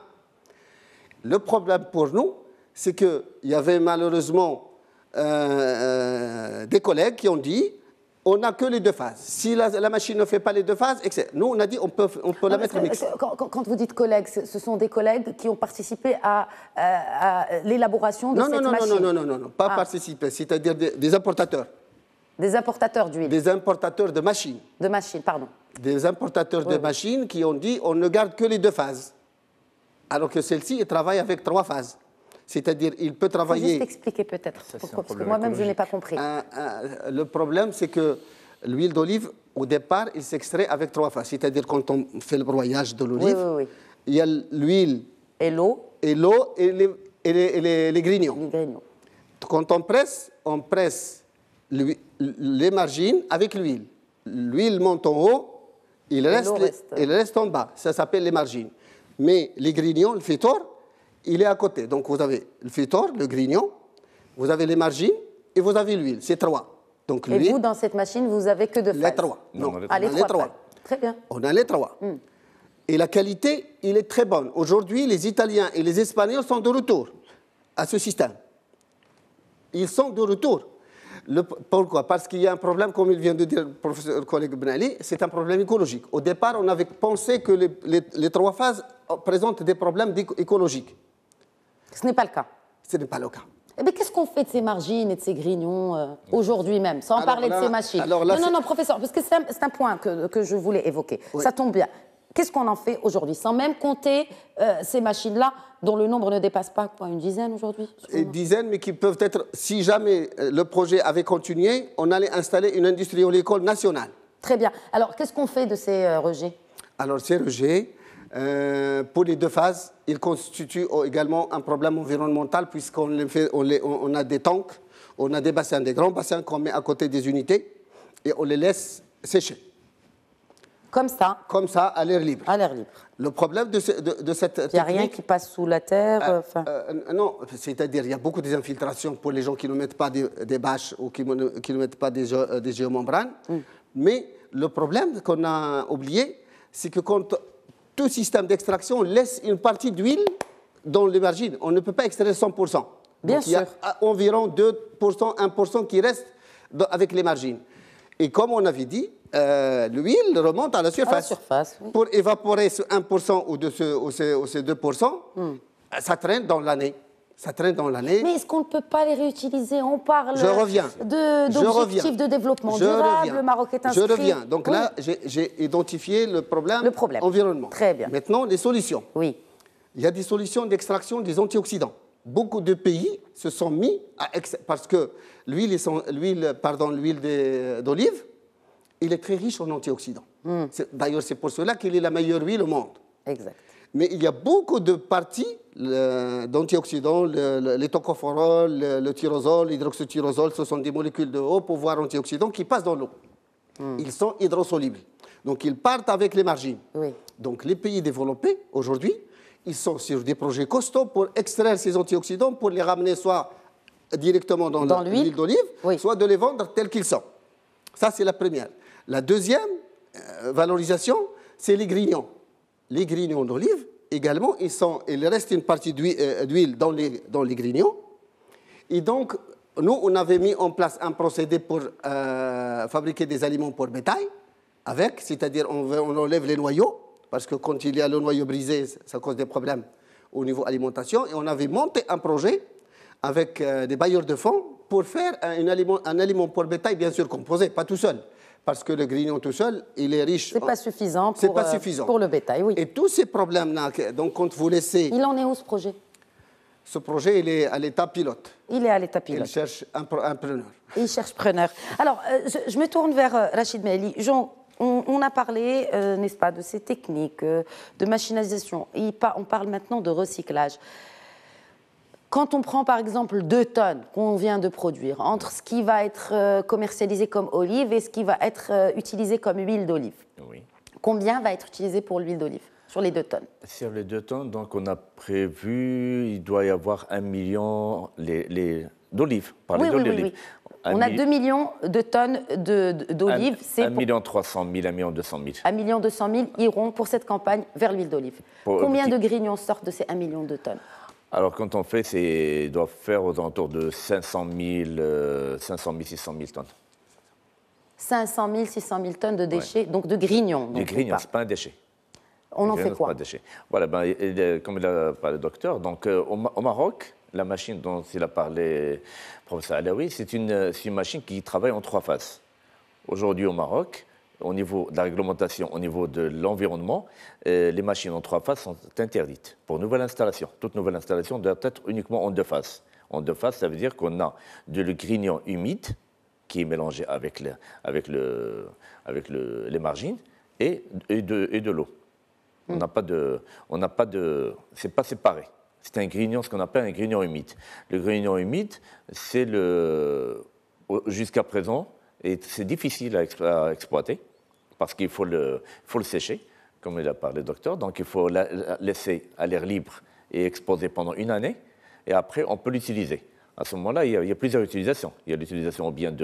Le problème pour nous, c'est qu'il y avait malheureusement des collègues qui ont dit on n'a que les deux phases. Si la machine ne fait pas les deux phases, nous on a dit on peut la mettre mixte. Quand vous dites collègues, ce sont des collègues qui ont participé à l'élaboration de cette machine. Non, pas participé, c'est-à-dire des importateurs. Des importateurs d'huile. Des importateurs de machines. De machines, pardon. Des importateurs de machines qui ont dit on ne garde que les deux phases. Alors que celle-ci travaille avec 3 phases. C'est-à-dire, il peut travailler... Faut juste expliquer peut-être, pourquoi, parce que moi-même, je n'ai pas compris. Le problème, c'est que l'huile d'olive, au départ, il s'extrait avec 3 phases. C'est-à-dire, quand on fait le broyage de l'olive, il y a l'huile... Et l'eau. Et l'eau et les grignons. Les grignons. Quand on presse les margines avec l'huile. L'huile monte en haut, il reste en bas. Ça s'appelle les margines. Mais les grignons, le fétor, il est à côté. Donc vous avez le fétor, le grignon, vous avez les margines et vous avez l'huile. C'est 3. Donc, et vous, dans cette machine, vous avez que 2 phases? Les 3. Non, on a les 3. Très bien. On a les 3. Et la qualité, il est très bonne. Aujourd'hui, les Italiens et les Espagnols sont de retour à ce système. Ils sont de retour. Pourquoi? Parce qu'il y a un problème, comme il vient de dire le professeur collègue Ben Ali, c'est un problème écologique. Au départ, on avait pensé que les 3 phases présentent des problèmes écologiques. Ce n'est pas le cas. Ce n'est pas le cas. Eh bien, qu'est-ce qu'on fait de ces margines et de ces grignons aujourd'hui même, sans parler de ces machines? Non, professeur, parce que c'est un point que je voulais évoquer. Oui. Ça tombe bien. Qu'est-ce qu'on en fait aujourd'hui, sans même compter ces machines-là, dont le nombre ne dépasse pas une dizaine aujourd'hui? Une dizaine, mais qui peuvent être, si jamais le projet avait continué, on allait installer une industrie oléicole nationale. Très bien. Alors, qu'est-ce qu'on fait de ces rejets? Alors, ces rejets, pour les 2 phases, ils constituent également un problème environnemental, puisqu'on a des tanks, on a des bassins, des grands bassins qu'on met à côté des unités, et on les laisse sécher. Comme ça? Comme ça, à l'air libre. À l'air libre. Le problème de cette technique... Il n'y a rien qui passe sous la terre non, c'est-à-dire il y a beaucoup d'infiltrations pour les gens qui ne mettent pas des bâches ou qui ne mettent pas des géomembranes. Mais le problème qu'on a oublié, c'est que quand tout système d'extraction laisse une partie d'huile dans les margines, on ne peut pas extraire 100%. Bien sûr. Il y a environ 2%, 1% qui reste avec les margines. Et comme on avait dit, l'huile remonte à la surface. Oui. Pour évaporer ce 1% ou ces 2%, ça traîne dans l'année. Mais est-ce qu'on ne peut pas les réutiliser? On parle d'objectifs de développement durable, le Maroc est inscrit. Je reviens. Donc là, j'ai identifié le problème environnement. Très bien. Maintenant, les solutions. Oui. Il y a des solutions d'extraction des antioxydants. Beaucoup de pays se sont mis parce que l'huile d'olive, il est très riche en antioxydants. D'ailleurs, c'est pour cela qu'il est la meilleure huile au monde. Exact. Mais il y a beaucoup de parties d'antioxydants, les tocophérols, le tyrosol, l'hydroxytyrosol, ce sont des molécules de haut pouvoir antioxydants qui passent dans l'eau. Ils sont hydrosolubles. Donc, ils partent avec les margines. Oui. Donc, les pays développés, aujourd'hui, ils sont sur des projets costauds pour extraire ces antioxydants, pour les ramener soit directement dans l'huile d'olive, soit de les vendre tels qu'ils sont. Ça, c'est la première. La deuxième valorisation, c'est les grignons. Les grignons d'olive, également, il reste une partie d'huile dans les grignons. Et donc, nous, on avait mis en place un procédé pour fabriquer des aliments pour bétail, c'est-à-dire on enlève les noyaux, parce que quand il y a le noyau brisé, ça cause des problèmes au niveau alimentation. Et on avait monté un projet avec des bailleurs de fonds pour faire un aliment pour bétail, bien sûr composé, pas tout seul. Parce que le grignon tout seul, il est riche. C'est pas suffisant pour le bétail, oui. Et tous ces problèmes-là, donc quand vous laissez... Il en est où ce projet? Ce projet, il est à l'état pilote. Il est à l'état pilote. Il cherche un preneur. Il cherche preneur. Alors, je me tourne vers Rachid Ben Ali. Jean, on a parlé, n'est-ce pas, de ces techniques, de machinisation. On parle maintenant de recyclage. Quand on prend par exemple 2 tonnes qu'on vient de produire, entre ce qui va être commercialisé comme olive et ce qui va être utilisé comme huile d'olive, combien va être utilisé pour l'huile d'olive sur les 2 tonnes? Sur les 2 tonnes, donc on a prévu, il doit y avoir 1 million d'olives. Oui. On a 2 millions de tonnes d'olives. 1 300 000, 1 200 000. 1 200 000 iront pour cette campagne vers l'huile d'olive. Combien de grignons sortent de ces 1 million de tonnes? Alors, quand on fait, il doit faire aux alentours de 500 000, 600 000 tonnes. 500 000, 600 000 tonnes de déchets, donc de grignons. Des grignons, ce n'est pas un déchet. On en fait quoi? Pas de déchets. Voilà, comme il a parlé le docteur, donc, au Maroc, la machine dont il a parlé le professeur Alaoui, c'est une machine qui travaille en 3 phases. Aujourd'hui, au Maroc, au niveau de la réglementation, au niveau de l'environnement, les machines en 3 phases sont interdites pour nouvelle installation. Toute nouvelle installation doit être uniquement en 2 phases. En 2 phases, ça veut dire qu'on a le grignon humide qui est mélangé avec les margines et de l'eau. On n'a pas de, c'est pas séparé. C'est un grignon, ce qu'on appelle un grignon humide. Le grignon humide, c'est jusqu'à présent, et c'est difficile à exploiter parce qu'il faut le sécher, comme il a parlé le docteur. Donc il faut la laisser à l'air libre et exposer pendant 1 année, et après on peut l'utiliser. À ce moment-là, il y a plusieurs utilisations. Il y a l'utilisation bien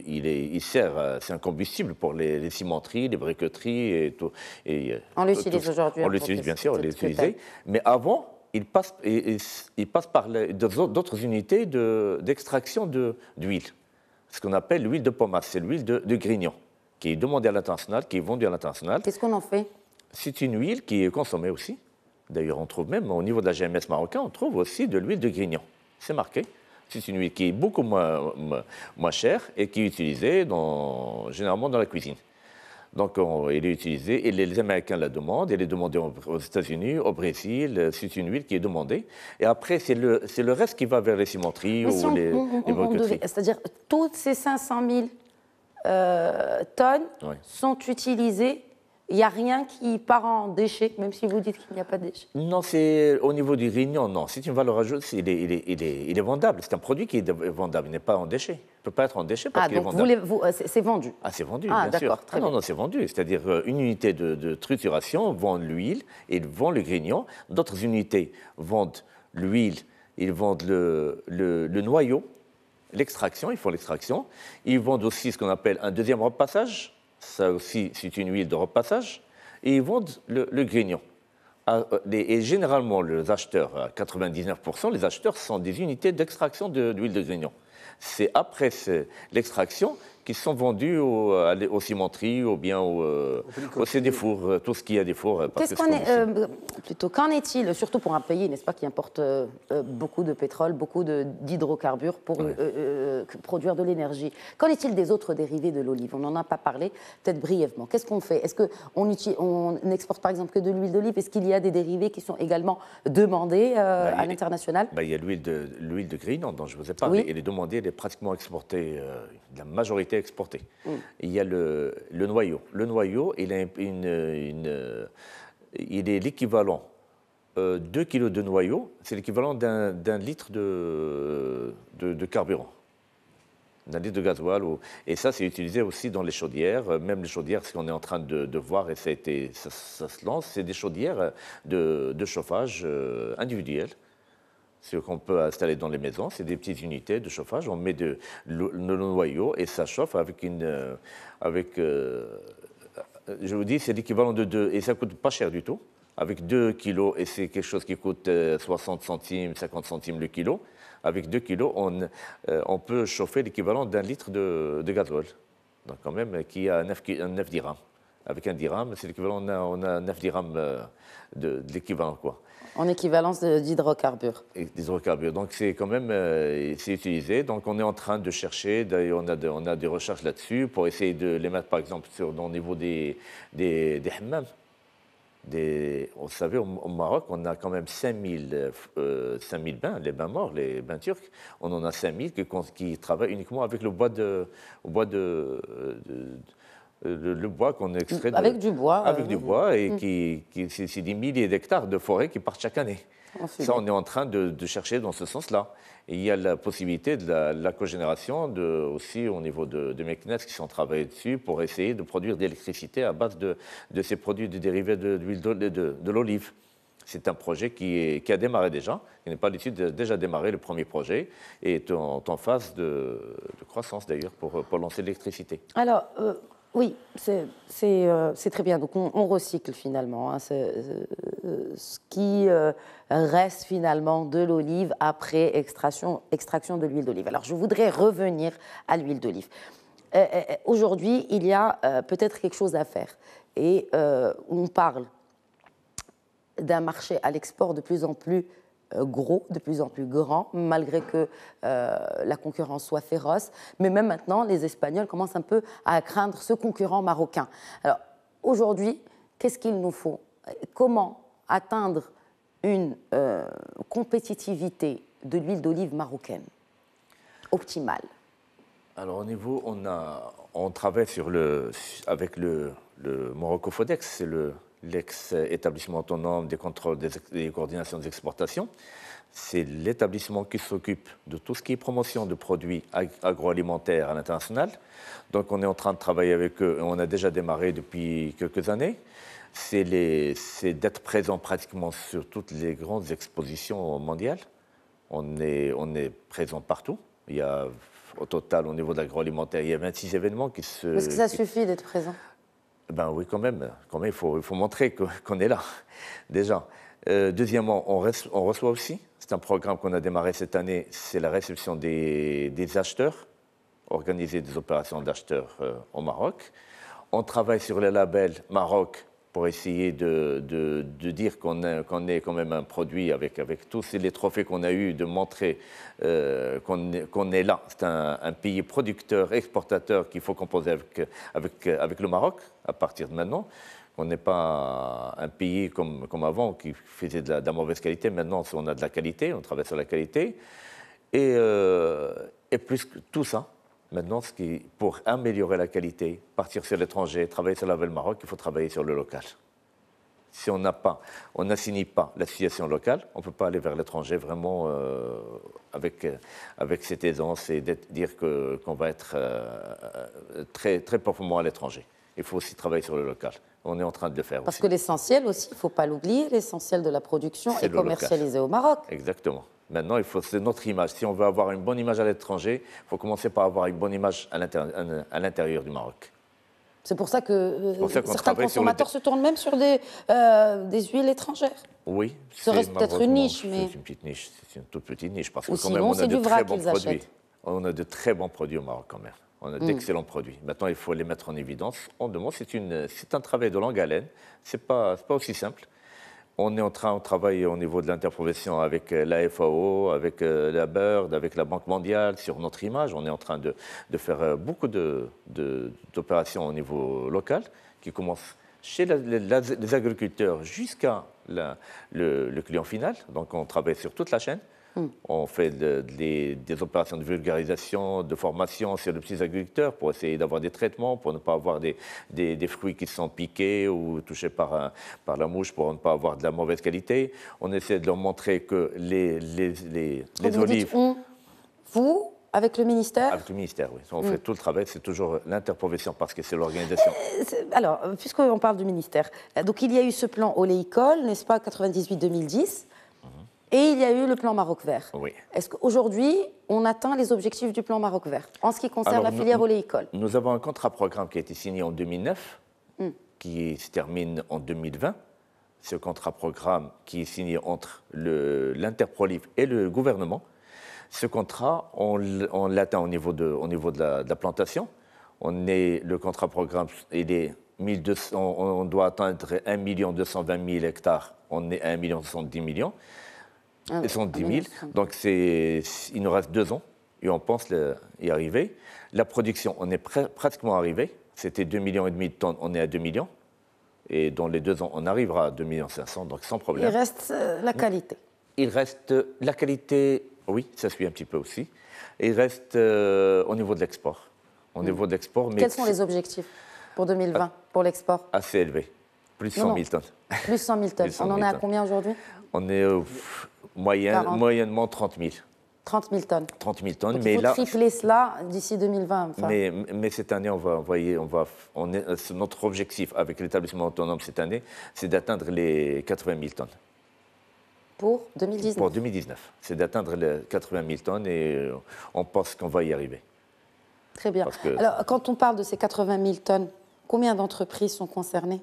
il sert, c'est un combustible pour les cimenteries, les briqueteries et tout. On l'utilise aujourd'hui. On l'utilise bien sûr, on l'utilise. Mais avant, il passe par d'autres unités d'extraction d'huile. Ce qu'on appelle l'huile de pomace, c'est l'huile de grignon, qui est demandée à l'international, qui est vendue à l'international. Qu'est-ce qu'on en fait? C'est une huile qui est consommée aussi. D'ailleurs, on trouve même au niveau de la GMS marocain, on trouve aussi de l'huile de grignon. C'est marqué. C'est une huile qui est beaucoup moins chère et qui est utilisée généralement dans la cuisine. Donc, elle est utilisée, et les Américains la demandent, elle est demandée aux États-Unis, au Brésil. C'est une huile qui est demandée. Et après, c'est le reste qui va vers les cimenteries ou les briqueteries. C'est-à-dire, toutes ces 500 000 tonnes sont utilisées. Il n'y a rien qui part en déchets, même si vous dites qu'il n'y a pas de déchets. Non, c'est au niveau du grignon, non. C'est une valeur ajoutée, il est vendable. C'est un produit qui est vendable, il n'est pas en déchet. Il ne peut pas être en déchet parce qu'il est vendable. C'est vendu? Ah, c'est vendu, bien sûr. Non, c'est vendu. C'est-à-dire, une unité de trituration vend l'huile et vend le grignon. D'autres unités vendent l'huile, ils vendent le noyau, l'extraction, ils font l'extraction. Ils vendent aussi ce qu'on appelle un deuxième repassage. Ça aussi, c'est une huile de repassage, et ils vendent le grignon. Et généralement, les acheteurs, à 99%, les acheteurs sont des unités d'extraction d'huile de grignon. C'est après l'extraction qu'ils sont vendus aux cimenteries ou bien des fours, tout ce qui a des fours. Qu'en est-il, surtout pour un pays, n'est-ce pas, qui importe beaucoup de pétrole, beaucoup d'hydrocarbures pour produire de l'énergie? Qu'en est-il des autres dérivés de l'olive? On n'en a pas parlé, peut-être brièvement. Qu'est-ce qu'on fait? Est-ce qu'on n'exporte par exemple que de l'huile d'olive? Est-ce qu'il y a des dérivés qui sont également demandés à l'international? Il y a l'huile de grignon dont je vous ai parlé. Oui. Elle est demandée, elle est pratiquement exportée, la majorité exportée. Il y a le noyau. Le noyau, il est l'équivalent. 2 kilos de noyau, c'est l'équivalent d'un litre de carburant, d'un litre de gasoil. Et ça, c'est utilisé aussi dans les chaudières. Même les chaudières, ce qu'on est en train de voir, et ça se lance, c'est des chaudières de chauffage individuelles. Ce qu'on peut installer dans les maisons, c'est des petites unités de chauffage. On met le noyau et ça chauffe je vous dis, c'est l'équivalent de 2, et ça ne coûte pas cher du tout. Avec 2 kilos, et c'est quelque chose qui coûte 60 centimes, 50 centimes le kilo, avec 2 kilos, on peut chauffer l'équivalent d'un litre de gasoil. Donc quand même, qui a 9 dirhams. Avec un dirham, c'est l'équivalent, on a 9 dirhams de l'équivalent, quoi. En équivalence d'hydrocarbures. D'hydrocarbures. Donc, c'est quand même c'est utilisé. Donc, on est en train de chercher, on a des recherches là-dessus pour essayer de les mettre, par exemple, au niveau des hammams. Vous savez, au Maroc, on a quand même 5000 bains, les bains morts, les bains turcs. On en a 5000 qui travaillent uniquement avec le bois le bois qu'on extrait avec du bois. Avec du bois, et c'est des milliers d'hectares de forêt qui partent chaque année. Ça, on est en train de chercher dans ce sens-là. Et il y a la possibilité de la cogénération aussi au niveau de Meknes qui sont travaillés dessus pour essayer de produire de l'électricité à base de ces produits dérivés de l'huile de l'olive. C'est un projet qui a démarré déjà, qui n'est pas l'étude, déjà démarré, le premier projet, et est en phase de croissance d'ailleurs pour lancer l'électricité. Alors, Oui, c'est très bien. Donc on recycle finalement hein, ce qui reste finalement de l'olive après extraction de l'huile d'olive. Alors je voudrais revenir à l'huile d'olive. Aujourd'hui, il y a peut-être quelque chose à faire. Et on parle d'un marché à l'export de plus en plus gros, de plus en plus grand, malgré que la concurrence soit féroce. Mais même maintenant, les Espagnols commencent un peu à craindre ce concurrent marocain. Alors, aujourd'hui, qu'est-ce qu'il nous faut? Comment atteindre une compétitivité de l'huile d'olive marocaine optimale? Alors, au niveau, on travaille avec le Morocco-Fodex, c'est l'ex-établissement autonome des contrôles des coordinations des exportations. C'est l'établissement qui s'occupe de tout ce qui est promotion de produits agroalimentaires à l'international. Donc on est en train de travailler avec eux, on a déjà démarré depuis quelques années. C'est d'être présent pratiquement sur toutes les grandes expositions mondiales. On est présent partout. Il y a, au total, au niveau de l'agroalimentaire, il y a 26 événements qui se... Est-ce que ça suffit d'être présent? Ben oui, quand même il faut montrer qu'on est là, déjà. Deuxièmement, on reçoit aussi, c'est un programme qu'on a démarré cette année, c'est la réception des acheteurs, organiser des opérations d'acheteurs au Maroc. On travaille sur le label Maroc pour essayer de dire qu'on est quand même un produit avec tous les trophées qu'on a eus, de montrer qu'on est là. C'est un pays producteur, exportateur qu'il faut composer avec le Maroc à partir de maintenant. On n'est pas un pays comme avant qui faisait de la mauvaise qualité. Maintenant, on a de la qualité, on travaille sur la qualité. Et plus que tout ça, maintenant, pour améliorer la qualité, partir sur l'étranger, travailler sur la label Maroc, il faut travailler sur le local. Si on n'assigne pas l'association locale, on ne peut pas aller vers l'étranger vraiment avec cette aisance et dire qu'on va être très, très performant à l'étranger. Il faut aussi travailler sur le local. On est en train de le faire aussi. Parce que l'essentiel aussi, il ne faut pas l'oublier, l'essentiel de la production est commercialisé au Maroc. Exactement. Maintenant, c'est notre image. Si on veut avoir une bonne image à l'étranger, il faut commencer par avoir une bonne image à l'intérieur du Maroc. C'est pour ça que certains consommateurs se tournent même sur des huiles étrangères. Oui. Ça reste peut-être une niche, mais... C'est une petite niche, c'est une toute petite niche. Parce que quand même, on a de très bons produits. On a de très bons produits au Maroc quand même. On a d'excellents produits. Maintenant, il faut les mettre en évidence. On demande, c'est un travail de longue haleine. C'est pas aussi simple. On travaille au niveau de l'interprofession avec la FAO, avec la BIRD, avec la Banque mondiale sur notre image. On est en train de faire beaucoup d'opérations au niveau local qui commencent chez les agriculteurs jusqu'à le client final. Donc on travaille sur toute la chaîne. On fait des opérations de vulgarisation, de formation sur les petits agriculteurs pour essayer d'avoir des traitements, pour ne pas avoir des fruits qui sont piqués ou touchés par la mouche, pour ne pas avoir de la mauvaise qualité. On essaie de leur montrer que les olives... Vous, avec le ministère? Avec le ministère, oui. On fait tout le travail, c'est toujours l'interprofession parce que c'est l'organisation. Alors, puisqu'on parle du ministère, donc il y a eu ce plan oléicole, n'est-ce pas, 98-2010 et il y a eu le plan Maroc Vert. Oui. Est-ce qu'aujourd'hui, on atteint les objectifs du plan Maroc Vert en ce qui concerne la filière oléicole? Nous avons un contrat-programme qui a été signé en 2009, qui se termine en 2020. Ce contrat-programme qui est signé entre l'Interprolife et le gouvernement. Ce contrat, on l'atteint au niveau de la plantation. Le contrat-programme, on doit atteindre 1 220 000 hectares. On est à 1 210 millions. 110 000. Donc, il nous reste 2 ans et on pense y arriver. La production, on est pratiquement arrivé. C'était 2,5 millions de tonnes, on est à 2 millions. Et dans les 2 ans, on arrivera à 2,5 millions, donc sans problème. Il reste la qualité. Il reste la qualité, oui, ça suit un petit peu aussi. Il reste au niveau de l'export. Quels sont les objectifs pour 2020, pour l'export? Assez élevé, plus 100 000 tonnes. Plus 100 000 tonnes. On en est à combien aujourd'hui? On est moyennement 30 000. 30 000 tonnes. 30 000 tonnes. Donc il faut tripler cela d'ici 2020. Enfin. Mais cette année, notre objectif avec l'établissement autonome cette année, c'est d'atteindre les 80 000 tonnes. Pour 2019 Pour 2019. C'est d'atteindre les 80 000 tonnes et on pense qu'on va y arriver. Très bien. Alors, quand on parle de ces 80 000 tonnes Combien d'entreprises sont concernées?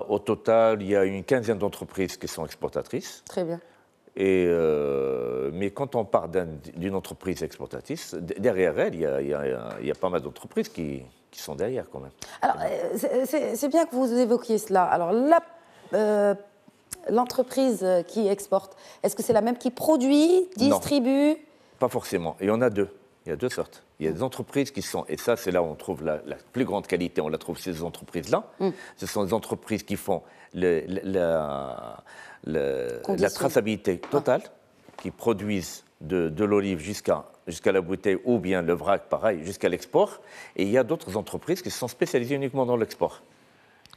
Au total, il y a une quinzaine d'entreprises qui sont exportatrices. Très bien. Mais quand on parle d'une entreprise exportatrice, derrière elle, il y a pas mal d'entreprises qui sont derrière quand même. Alors, c'est bien que vous évoquiez cela. Alors, l'entreprise qui exporte, est-ce que c'est la même qui produit, distribue? Non, pas forcément. Il y en a deux. Il y a deux sortes. Il y a des entreprises qui sont, et ça c'est là où on trouve la plus grande qualité, on la trouve chez ces entreprises-là. Ce sont des entreprises qui font la traçabilité totale, qui produisent de l'olive jusqu'à la bouteille ou bien le vrac, pareil, jusqu'à l'export. Et il y a d'autres entreprises qui sont spécialisées uniquement dans l'export.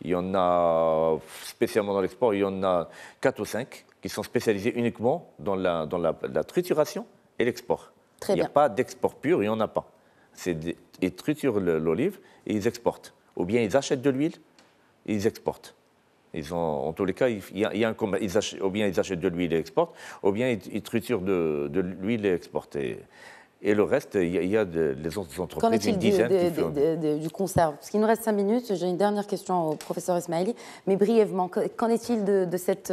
Il y en a, spécialement dans l'export, il y en a 4 ou 5 qui sont spécialisées uniquement dans la trituration et l'export. Il n'y a pas d'export pur, il n'y en a pas. Ils triturent l'olive et ils exportent. Ou bien ils achètent de l'huile et ils exportent. En tous les cas, ou bien ils achètent de l'huile et exportent, ou bien ils triturent de l'huile et exportent. Et le reste, il y a les autres entreprises, qu'en est-il une dizaine du conserve? Parce qu'il nous reste 5 minutes, j'ai une dernière question au professeur Ismaili, mais brièvement, qu'en est-il de cette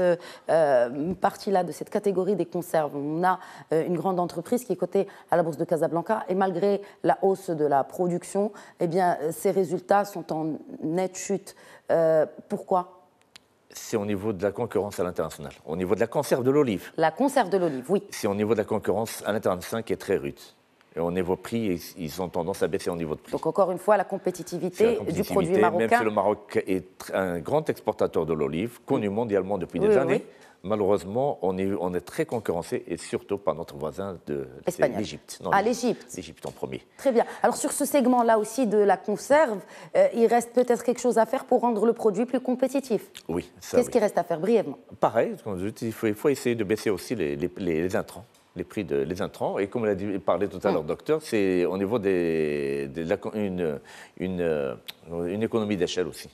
partie-là, de cette catégorie des conserves? On a une grande entreprise qui est cotée à la Bourse de Casablanca, et malgré la hausse de la production, eh bien, ses résultats sont en nette chute. Pourquoi? C'est au niveau de la concurrence à l'international, au niveau de la conserve de l'olive. La conserve de l'olive, oui. C'est au niveau de la concurrence à l'international qui est très rude. Et au niveau prix, ils ont tendance à baisser au niveau de prix. Donc encore une fois, la compétitivité du produit marocain. Même si le Maroc est un grand exportateur de l'olive, connu mondialement depuis des années, malheureusement, on est très concurrencé, et surtout par notre voisin de l'Égypte. L'Égypte. L'Égypte en premier. Très bien. Alors sur ce segment-là aussi de la conserve, il reste peut-être quelque chose à faire pour rendre le produit plus compétitif. Oui, ça. Qu'est-ce qui reste à faire brièvement? Pareil, il faut essayer de baisser aussi les intrants. Les prix des intrants. Et comme l'a parlé tout à l'heure, docteur, c'est au niveau une économie d'échelle aussi.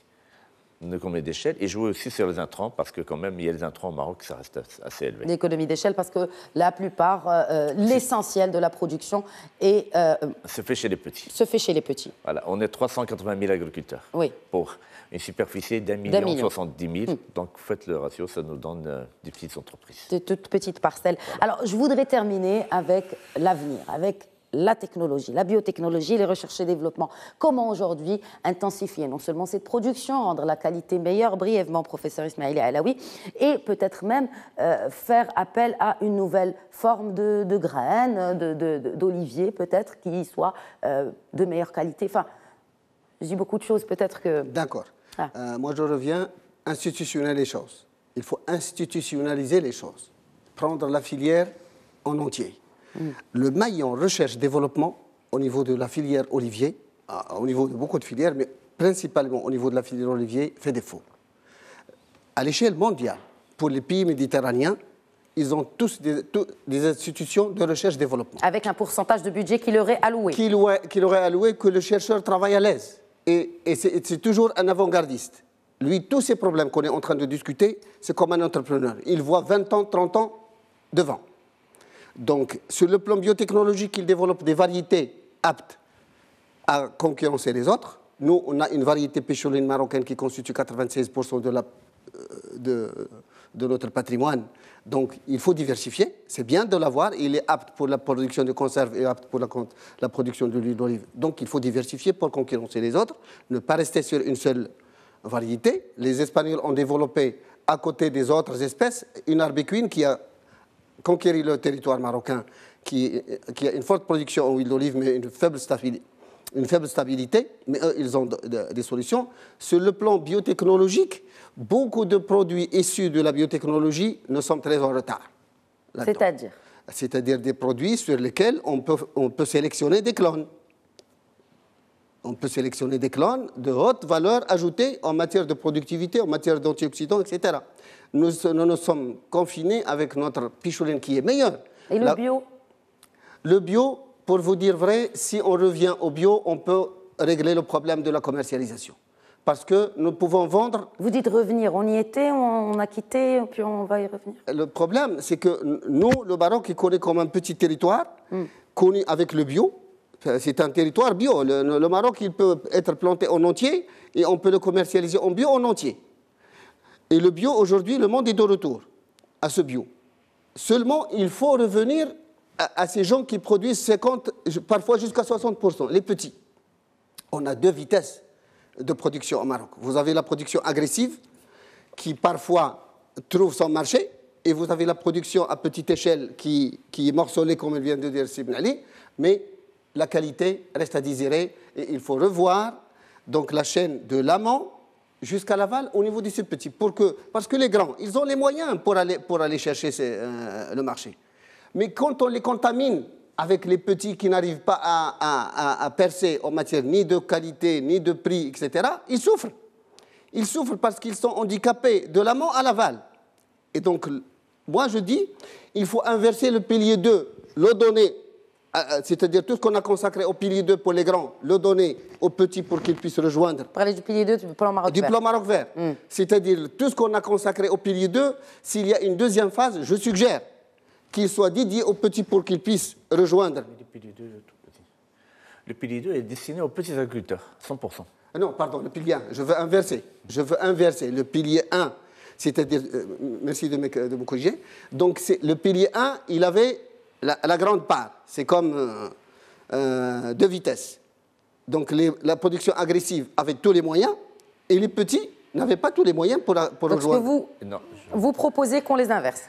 Une économie d'échelle et jouer aussi sur les intrants parce que quand même, il y a les intrants au Maroc, ça reste assez élevé. L'économie d'échelle parce que la plupart, l'essentiel de la production se fait chez les petits. Se fait chez les petits. Voilà, on est 380 000 agriculteurs pour une superficie d'1,070 000. Donc faites le ratio, ça nous donne des petites entreprises. Des toutes petites parcelles. Voilà. Alors je voudrais terminer avec l'avenir, avec la technologie, la biotechnologie, les recherches et développement. Comment aujourd'hui intensifier non seulement cette production, rendre la qualité meilleure, brièvement, professeur Ismaili Alaoui, et peut-être même faire appel à une nouvelle forme de graines, d'olivier peut-être, qui soit de meilleure qualité. Enfin, je dis beaucoup de choses, peut-être que... D'accord. Moi, je reviens, institutionnaliser les choses. Il faut institutionnaliser les choses. Prendre la filière en entier. Le maillon recherche-développement au niveau de la filière olivier, au niveau de beaucoup de filières, mais principalement au niveau de la filière olivier, fait défaut. À l'échelle mondiale, pour les pays méditerranéens, ils ont tous des institutions de recherche-développement. Avec un pourcentage de budget qui leur est alloué. Qui leur est alloué, que le chercheur travaille à l'aise. Et c'est toujours un avant-gardiste. Lui, tous ces problèmes qu'on est en train de discuter, c'est comme un entrepreneur. Il voit 20 ans, 30 ans devant. Donc, sur le plan biotechnologique, il développe des variétés aptes à concurrencer les autres. Nous, on a une variété pécholine marocaine qui constitue 96% de notre patrimoine. Donc, il faut diversifier. C'est bien de l'avoir. Il est apte pour la production de conserves et apte pour la production de l'huile d'olive. Donc, il faut diversifier pour concurrencer les autres. Ne pas rester sur une seule variété. Les Espagnols ont développé, à côté des autres espèces, une arbequine qui a conquérir le territoire marocain, qui a une forte production en huile d'olive, mais une faible stabilité, mais eux, ils ont des solutions. Sur le plan biotechnologique, beaucoup de produits issus de la biotechnologie ne sont très en retard. C'est-à-dire? C'est-à-dire des produits sur lesquels on peut sélectionner des clones. On peut sélectionner des clones de haute valeur ajoutée en matière de productivité, en matière d'antioxydants, etc. Nous sommes confinés avec notre picholine qui est meilleure. Et le bio? Le bio, pour vous dire vrai, si on revient au bio, on peut régler le problème de la commercialisation. Parce que nous pouvons vendre... Vous dites revenir, on y était, on a quitté, puis on va y revenir. Le problème, c'est que nous, le Maroc, qui connaît comme un petit territoire, connu avec le bio, C'est un territoire bio. Le Maroc, il peut être planté en entier et on peut le commercialiser en bio en entier. Et le bio, aujourd'hui, le monde est de retour à ce bio. Seulement, il faut revenir à ces gens qui produisent 50, parfois jusqu'à 60%, les petits. On a 2 vitesses de production au Maroc. Vous avez la production agressive, qui parfois trouve son marché, et vous avez la production à petite échelle qui est morcelée, comme vient de dire Sibn Ali, mais la qualité reste à désirer, et il faut revoir donc la chaîne de l'amont jusqu'à l'aval au niveau des petits, parce que les grands, ils ont les moyens pour aller chercher le marché. Mais quand on les contamine avec les petits qui n'arrivent pas à percer en matière ni de qualité, ni de prix, etc., ils souffrent. Ils souffrent parce qu'ils sont handicapés de l'amont à l'aval. Et donc, moi je dis, il faut inverser le pilier 2, le donner, c'est-à-dire tout ce qu'on a consacré au pilier 2 pour les grands, le donner aux petits pour qu'ils puissent rejoindre. Parler du pilier 2 du plan Maroc vert. Du plan Maroc vert. C'est-à-dire tout ce qu'on a consacré au pilier 2, s'il y a une deuxième phase, je suggère qu'il soit dédié aux petits pour qu'ils puissent rejoindre. Le pilier 2 est destiné aux petits agriculteurs, 100%. Non, pardon, le pilier 1, je veux inverser. Je veux inverser le pilier 1, c'est-à-dire, merci de me corriger. Donc, le pilier 1, il avait la grande part. C'est comme 2 vitesses. Donc, la production agressive avait tous les moyens, et les petits n'avaient pas tous les moyens pour rejoindre. Vous proposez qu'on les inverse?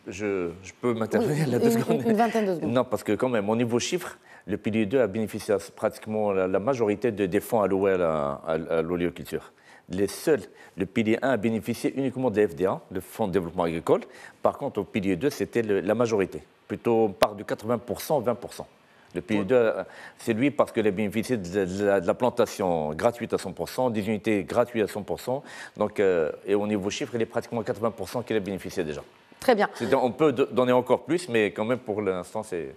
Je peux m'intervenir là 2 secondes. Une vingtaine de secondes. Non, parce que quand même, au niveau chiffre, le pilier 2 a bénéficié à pratiquement la majorité des fonds alloués à l'oléoculture. Le pilier 1 a bénéficié uniquement de l'FDA, le Fonds de développement agricole. Par contre, au pilier 2, c'était la majorité. Plutôt, on part de 80%, 20%. Le pilier 2, c'est lui parce qu'il a bénéficié de la plantation gratuite à 100%, des unités gratuites à 100%. Donc, et au niveau chiffre, il est pratiquement 80% qu'il a bénéficié déjà. Très bien. On peut donner encore plus, mais quand même, pour l'instant, c'est...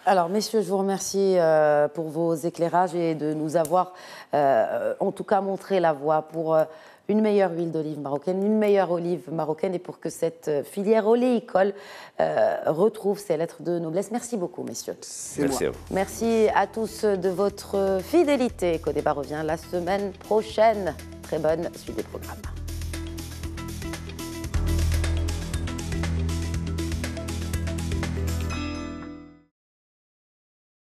Alors, messieurs, je vous remercie pour vos éclairages et de nous avoir, en tout cas, montré la voie pour une meilleure huile d'olive marocaine, une meilleure olive marocaine et pour que cette filière oléicole retrouve ses lettres de noblesse. Merci beaucoup, messieurs. Merci à vous. Merci à tous de votre fidélité. Codébat revient la semaine prochaine. Très bonne suite des programmes.